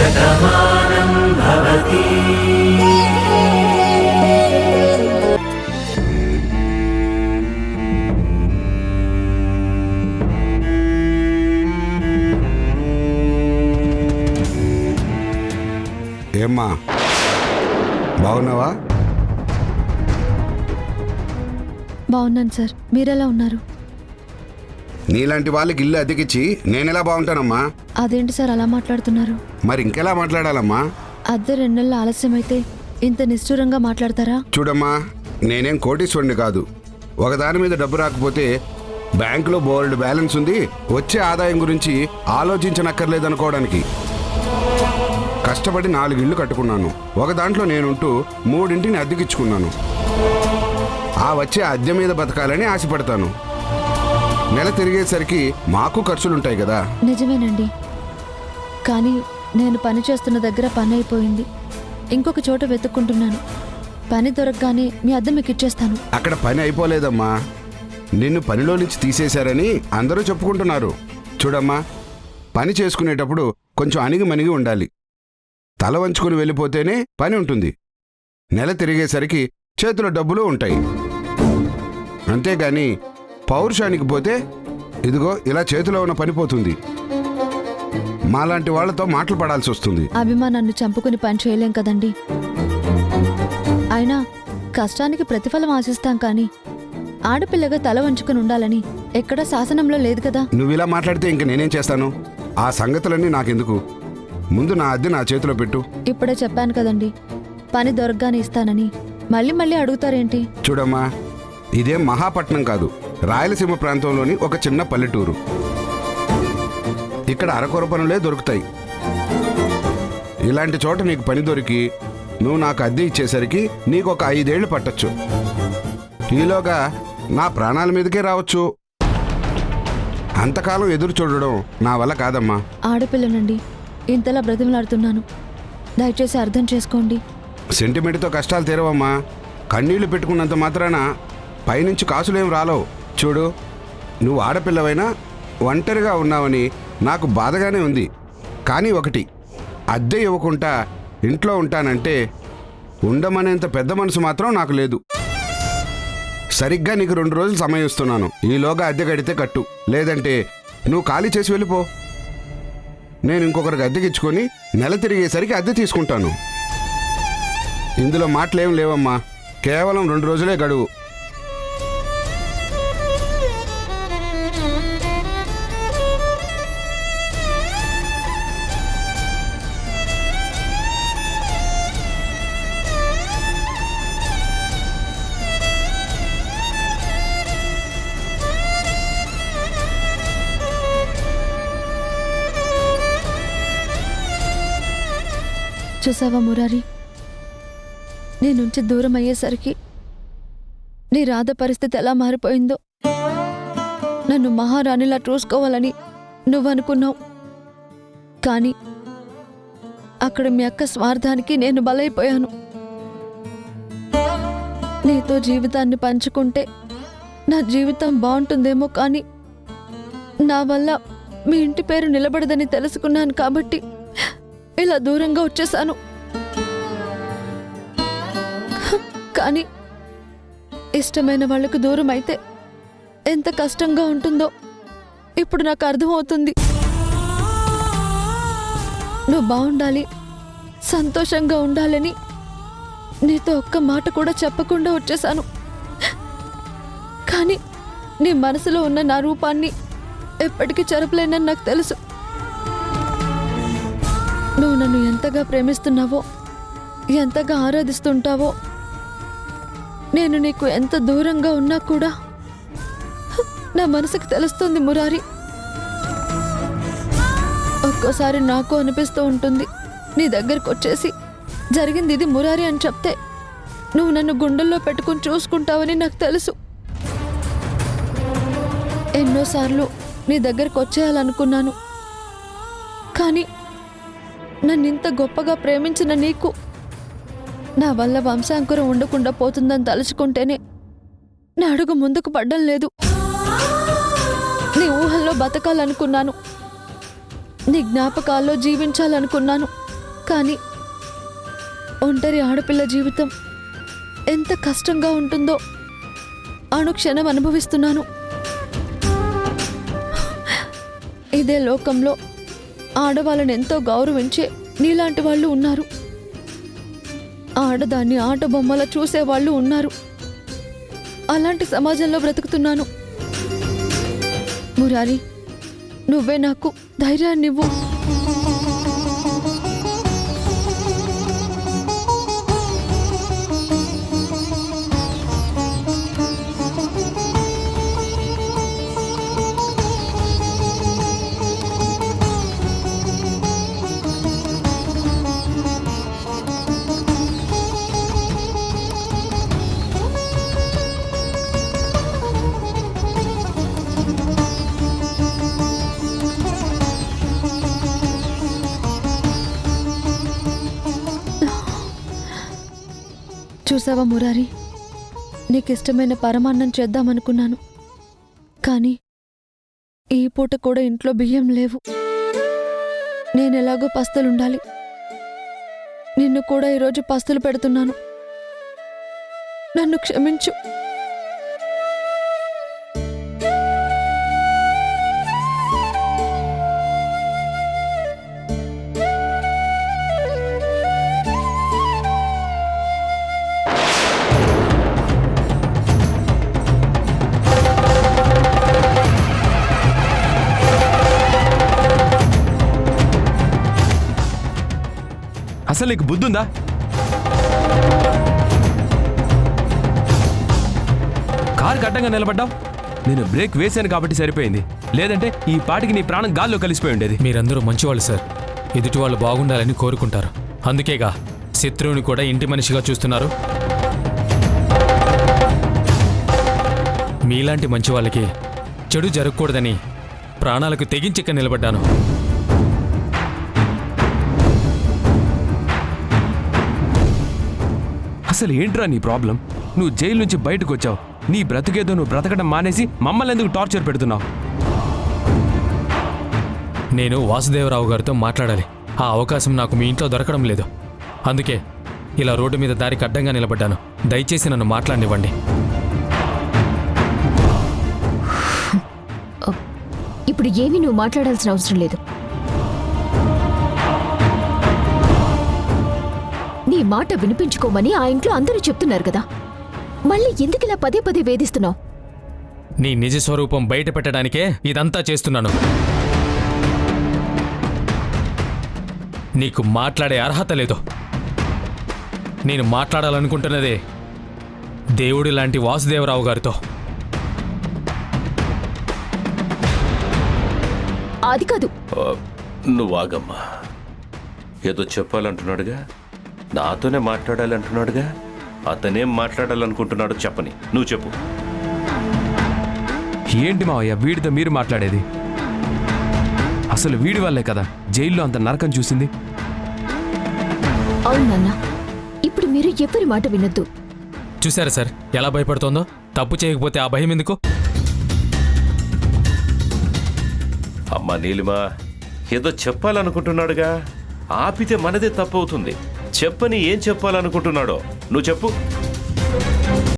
శతమానం భవతి. ఏమ్మా బాగున్నావా? బాగున్నాను సార్, మీరెలా ఉన్నారు? నీలాంటి వాళ్ళకి ఇల్లు అద్దెకిచ్చి నేనెలా బాగుంటానమ్మా? అదేంటి సార్ అలా మాట్లాడుతున్నారు? మరి ఇంకెలా మాట్లాడాలమ్మా? అద్దె 2 నెలల ఆలస్యమైతే ఇంత నిష్ఠూరంగా మాట్లాడతారా? చూడమ్మా, నేనేం కోటీశ్వరుని కాదు. ఒకదాని మీద డబ్బు రాకపోతే బ్యాంకులో బోల్డ్ బ్యాలెన్స్ ఉంది, వచ్చే ఆదాయం గురించి ఆలోచించనక్కర్లేదనుకోవడానికి. కష్టపడి 4 ఇళ్ళు కట్టుకున్నాను. ఒక దాంట్లో నేనుంటూ 3 అద్దెకిచ్చుకున్నాను. ఆ వచ్చే అద్దె మీద బతకాలని ఆశపడతాను. నెల తిరిగేసరికి మాకు ఖర్చులుంటాయి కదా. నిజమేనండి, కానీ నేను పని చేస్తున్న దగ్గర పని అయిపోయింది. ఇంకొక చోట వెతుక్కుంటున్నాను. పని దొరకగానే మీ అద్దె మీకు ఇచ్చేస్తాను. అక్కడ పని అయిపోలేదమ్మా. నిన్ను పనిలో నుంచి తీసేశారని అందరూ చెప్పుకుంటున్నారు. చూడమ్మా, పని చేసుకునేటప్పుడు కొంచెం అణిగిమణిగి ఉండాలి. తల వంచుకుని వెళ్ళిపోతేనే పని ఉంటుంది. నెల తిరిగేసరికి చేతిలో డబ్బులు ఉంటాయి. అంతేగాని పౌరుషానికి పోతే ఇదిగో ఇలా చేతిలో ఉన్న పని పోతుంది. మాలాంటి వాళ్లతో మాటలు పడాల్సి వస్తుంది. అభిమానాన్ని చంపుకుని పని చేయలేం కదండి. అయినా కష్టానికి ప్రతిఫలం ఆశిస్తాం, కానీ ఆడపిల్లగా తల వంచుకుని ఉండాలని ఎక్కడా శాసనంలో లేదు కదా. నువ్వు ఇలా మాట్లాడితే ఇంక నేనేం చేస్తాను? ఆ సంగతులన్నీ నాకెందుకు? ముందు నా అద్దె నా చేతిలో పెట్టు. ఇప్పుడే చెప్పాను కదండి, పని దొరకగానే ఇస్తానని. మళ్ళీ మళ్ళీ అడుగుతారేంటి? చూడమ్మా, ఇదేం మహాపట్నం కాదు, రాయలసీమ ప్రాంతంలోని ఒక చిన్న పల్లెటూరు. ఇక్కడ అరకొర పనులే దొరుకుతాయి. ఇలాంటి చోట నీకు పని దొరికి నువ్వు నాకు అద్దె ఇచ్చేసరికి నీకు ఒక 5 ఏళ్ళు పట్టచ్చు. ఈలోగా నా ప్రాణాల మీదకే రావచ్చు. అంతకాలం ఎదురు చూడడం నా వల్ల కాదమ్మా. ఆడపిల్లనండి, ఇంతలా బ్రతిమలాడుతున్నాను, దయచేసి అర్థం చేసుకోండి. సెంటిమెంట్తో కష్టాలు తీరవమ్మా. కన్నీళ్లు పెట్టుకున్నంత మాత్రాన పైనుంచి కాసులేం రాలవు. చూడు, నువ్వు ఆడపిల్లవైనా ఒంటరిగా ఉన్నావని నాకు బాధగానే ఉంది. కానీ ఒకటి, అద్దె ఇవ్వకుండా ఇంట్లో ఉంటానంటే ఉండమనేంత పెద్ద మనసు మాత్రం నాకు లేదు. సరిగ్గా నీకు 2 రోజులు సమయం ఇస్తున్నాను. ఈలోగా అద్దె కడితే కట్టు, లేదంటే నువ్వు ఖాళీ చేసి వెళ్ళిపో. నేను ఇంకొకరికి అద్దెకిచ్చుకొని నెల తిరిగేసరికి అద్దె తీసుకుంటాను. ఇందులో మాటలేం లేవమ్మా. కేవలం 2 రోజులే గడువు. చూసావా మురారి, నీ నుంచి దూరం అయ్యేసరికి నీ రాధ పరిస్థితి ఎలా మారిపోయిందో. నన్ను మహారాణిలా చూసుకోవాలని నువ్వనుకున్నావు, కానీ అక్కడ మీ అక్క స్వార్థానికి నేను బలైపోయాను. నీతో జీవితాన్ని పంచుకుంటే నా జీవితం బాగుంటుందేమో, కానీ నా వల్ల మీ ఇంటి పేరు నిలబడదని తెలుసుకున్నాను కాబట్టి ఇలా దూరంగా వచ్చేసాను. కానీ ఇష్టమైన వాళ్లకు దూరం అయితే ఎంత కష్టంగా ఉంటుందో ఇప్పుడు నాకు అర్థమవుతుంది. నువ్వు బాగుండాలి, సంతోషంగా ఉండాలని నీతో ఒక్క మాట కూడా చెప్పకుండా వచ్చేసాను. కానీ నీ మనసులో ఉన్న నా రూపాన్ని ఎప్పటికీ చెరపలేనని నాకు తెలుసు. నువ్వు నన్ను ఎంతగా ప్రేమిస్తున్నావో, ఎంతగా ఆరాధిస్తుంటావో, నేను నీకు ఎంత దూరంగా ఉన్నా కూడా నా మనసుకు తెలుస్తుంది మురారి. ఒక్కోసారి నాకు అనిపిస్తూ ఉంటుంది, నీ దగ్గరకు వచ్చేసి జరిగింది ఇది మురారి అని చెప్తే నువ్వు నన్ను గుండెల్లో పెట్టుకుని చూసుకుంటావని నాకు తెలుసు. ఎన్నోసార్లు నీ దగ్గరకు వచ్చేయాలనుకున్నాను, కానీ నన్నింత గొప్పగా ప్రేమించిన నీకు నా వల్ల వంశాంకురం ఉండకుండా పోతుందని తలుచుకుంటేనే నా అడుగు ముందుకు పడ్డం లేదు. నీ ఊహల్లో బతకాలనుకున్నాను, నీ జ్ఞాపకాల్లో జీవించాలనుకున్నాను, కానీ ఒంటరి ఆడపిల్ల జీవితం ఎంత కష్టంగా ఉంటుందో అనుక్షణం అనుభవిస్తున్నాను. ఇదే లోకంలో ఆడవాళ్ళని ఎంతో గౌరవించే నీలాంటి వాళ్ళు ఉన్నారు. ఆడదాన్ని ఆట బొమ్మల చూసేవాళ్ళు ఉన్నారు. అలాంటి సమాజంలో బ్రతుకుతున్నాను. మురారి, నువ్వే నాకు ధైర్యాన్నివ్వు. చూసావా మురారి, నీకిష్టమైన పరమాన్నం చేద్దామనుకున్నాను, కానీ ఈ పూట కూడా ఇంట్లో బియ్యం లేవు. నేనెలాగో పస్తులుండాలి. నిన్ను కూడా ఈరోజు పస్తులు పెడుతున్నాను. నన్ను క్షమించు. అసలు నీకు బుద్ధుందా? కారు అడ్డంగా నిలబడ్డావు. నేను బ్రేక్ వేశాను కాబట్టి సరిపోయింది, లేదంటే ఈ పాటికి నీ ప్రాణం గాల్లో కలిసిపోయి ఉండేది. మీరందరూ మంచివాళ్ళు సార్. ఎదుటి వాళ్ళు బాగుండాలని కోరుకుంటారు. అందుకేగా శత్రువుని కూడా ఇంటి మనిషిగా చూస్తున్నారు. మీలాంటి మంచి వాళ్ళకి చెడు జరగకూడదని ప్రాణాలకు తెగించిక్క నిలబడ్డాను. అసలు ఏంట్రా నీ ప్రాబ్లం? నువ్వు జైలు నుంచి బయటకు వచ్చావు. నీ బ్రతుకేదో నువ్వు బ్రతకడం మానేసి మమ్మల్ని ఎందుకు టార్చర్ పెడుతున్నావు? నేను వాసుదేవరావు గారితో మాట్లాడాలి. ఆ అవకాశం నాకు మీ ఇంట్లో దొరకడం లేదు. అందుకే ఇలా రోడ్డు మీద దారికి అడ్డంగా నిలబడ్డాను. దయచేసి నన్ను మాట్లాడనివ్వండి. ఇప్పుడు ఏమీ నువ్వు మాట్లాడాల్సిన అవసరం లేదు. నీ మాట వినిపించుకోమని ఆ ఇంట్లో అందరూ చెప్తున్నారు కదా, మళ్ళీ ఎందుకిలా పదే పదే వేధిస్తున్నావు? నీ నిజ స్వరూపం బయట పెట్టడానికే ఇదంతా చేస్తున్నాను. నీకు మాట్లాడే అర్హత లేదు. నేను మాట్లాడాలనుకుంటున్నదే దేవుడి లాంటి వాసుదేవరావు గారితో. అది కాదు. నువ్వు ఆగమ్మా. ఏదో చెప్పాలంటున్నాడుగా, నాతోనే మాట్లాడాలంటున్నాడుగా. అతనేం మాట్లాడాలనుకుంటున్నాడో చెప్పని నువ్వు చెప్పు. ఏంటి మావయ్య వీడితో మీరు మాట్లాడేది? అసలు వీడి వల్లే కదా జైల్లో అంత నరకం చూసింది. అవునన్నా, ఇప్పుడు మీరు ఎవరి మాట వినొద్దు. చూసారా సార్ ఎలా భయపడుతోందో? తప్పు చేయకపోతే ఆ భయం ఎందుకు? అమ్మా నీలిమా, ఏదో చెప్పాలనుకుంటున్నాడుగా, ఆపితే మనదే తప్పవుతుంది. చెప్పని ఏం చెప్పాలనుకుంటున్నాడో నువ్వు చెప్పు.